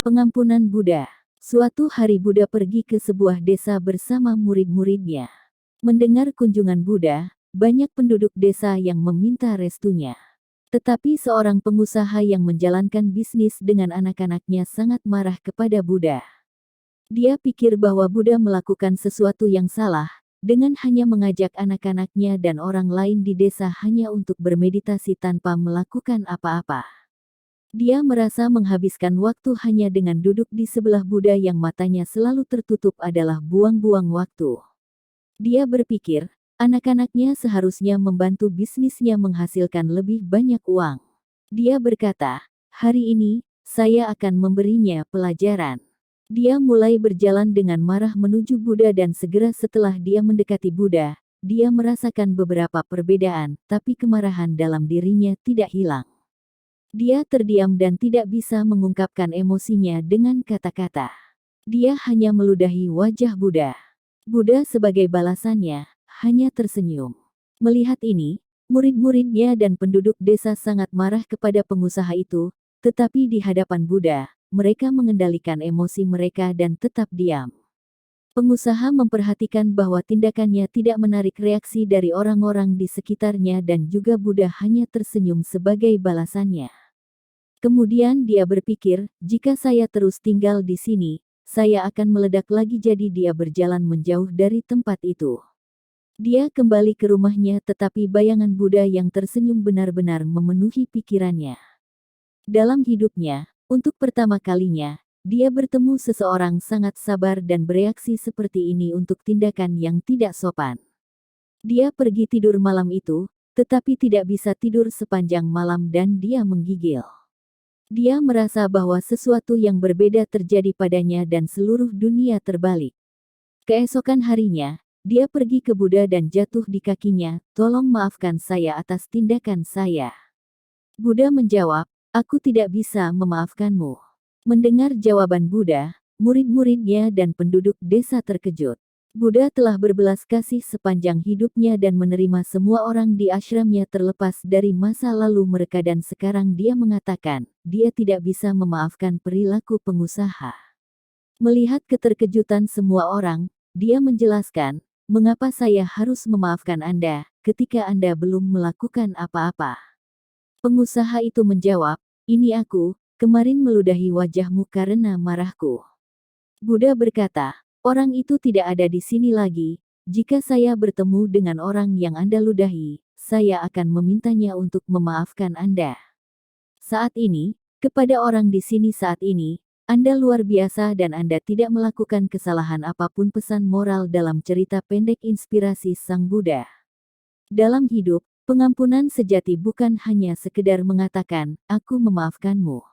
Pengampunan Buddha. Suatu hari Buddha pergi ke sebuah desa bersama murid-muridnya. Mendengar kunjungan Buddha, banyak penduduk desa yang meminta restunya. Tetapi seorang pengusaha yang menjalankan bisnis dengan anak-anaknya sangat marah kepada Buddha. Dia pikir bahwa Buddha melakukan sesuatu yang salah, dengan hanya mengajak anak-anaknya dan orang lain di desa hanya untuk bermeditasi tanpa melakukan apa-apa. Dia merasa menghabiskan waktu hanya dengan duduk di sebelah Buddha yang matanya selalu tertutup adalah buang-buang waktu. Dia berpikir, anak-anaknya seharusnya membantu bisnisnya menghasilkan lebih banyak uang. Dia berkata, hari ini, saya akan memberinya pelajaran. Dia mulai berjalan dengan marah menuju Buddha dan segera setelah dia mendekati Buddha, dia merasakan beberapa perbedaan, tapi kemarahan dalam dirinya tidak hilang. Dia terdiam dan tidak bisa mengungkapkan emosinya dengan kata-kata. Dia hanya meludahi wajah Buddha. Buddha sebagai balasannya, hanya tersenyum. Melihat ini, murid-muridnya dan penduduk desa sangat marah kepada pengusaha itu, tetapi di hadapan Buddha, mereka mengendalikan emosi mereka dan tetap diam. Pengusaha memperhatikan bahwa tindakannya tidak menarik reaksi dari orang-orang di sekitarnya dan juga Buddha hanya tersenyum sebagai balasannya. Kemudian dia berpikir, jika saya terus tinggal di sini, saya akan meledak lagi jadi dia berjalan menjauh dari tempat itu. Dia kembali ke rumahnya tetapi bayangan Buddha yang tersenyum benar-benar memenuhi pikirannya. Dalam hidupnya, untuk pertama kalinya, dia bertemu seseorang sangat sabar dan bereaksi seperti ini untuk tindakan yang tidak sopan. Dia pergi tidur malam itu, tetapi tidak bisa tidur sepanjang malam dan dia menggigil. Dia merasa bahwa sesuatu yang berbeda terjadi padanya dan seluruh dunia terbalik. Keesokan harinya, dia pergi ke Buddha dan jatuh di kakinya, tolong maafkan saya atas tindakan saya. Buddha menjawab, aku tidak bisa memaafkanmu. Mendengar jawaban Buddha, murid-muridnya dan penduduk desa terkejut. Buddha telah berbelas kasih sepanjang hidupnya dan menerima semua orang di ashramnya terlepas dari masa lalu mereka dan sekarang dia mengatakan, dia tidak bisa memaafkan perilaku pengusaha. Melihat keterkejutan semua orang, dia menjelaskan, mengapa saya harus memaafkan Anda, ketika Anda belum melakukan apa-apa. Pengusaha itu menjawab, ini aku, kemarin meludahi wajahmu karena marahku. Buddha berkata, orang itu tidak ada di sini lagi. Jika saya bertemu dengan orang yang Anda ludahi, saya akan memintanya untuk memaafkan Anda. Saat ini, kepada orang di sini saat ini, Anda luar biasa dan Anda tidak melakukan kesalahan apapun. Pesan moral dalam cerita pendek inspirasi Sang Buddha. Dalam hidup, pengampunan sejati bukan hanya sekedar mengatakan, aku memaafkanmu.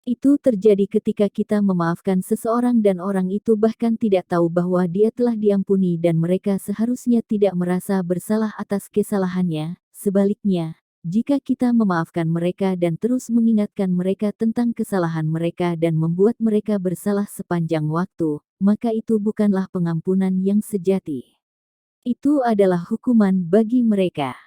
Itu terjadi ketika kita memaafkan seseorang dan orang itu bahkan tidak tahu bahwa dia telah diampuni dan mereka seharusnya tidak merasa bersalah atas kesalahannya. Sebaliknya, jika kita memaafkan mereka dan terus mengingatkan mereka tentang kesalahan mereka dan membuat mereka bersalah sepanjang waktu, maka itu bukanlah pengampunan yang sejati. Itu adalah hukuman bagi mereka.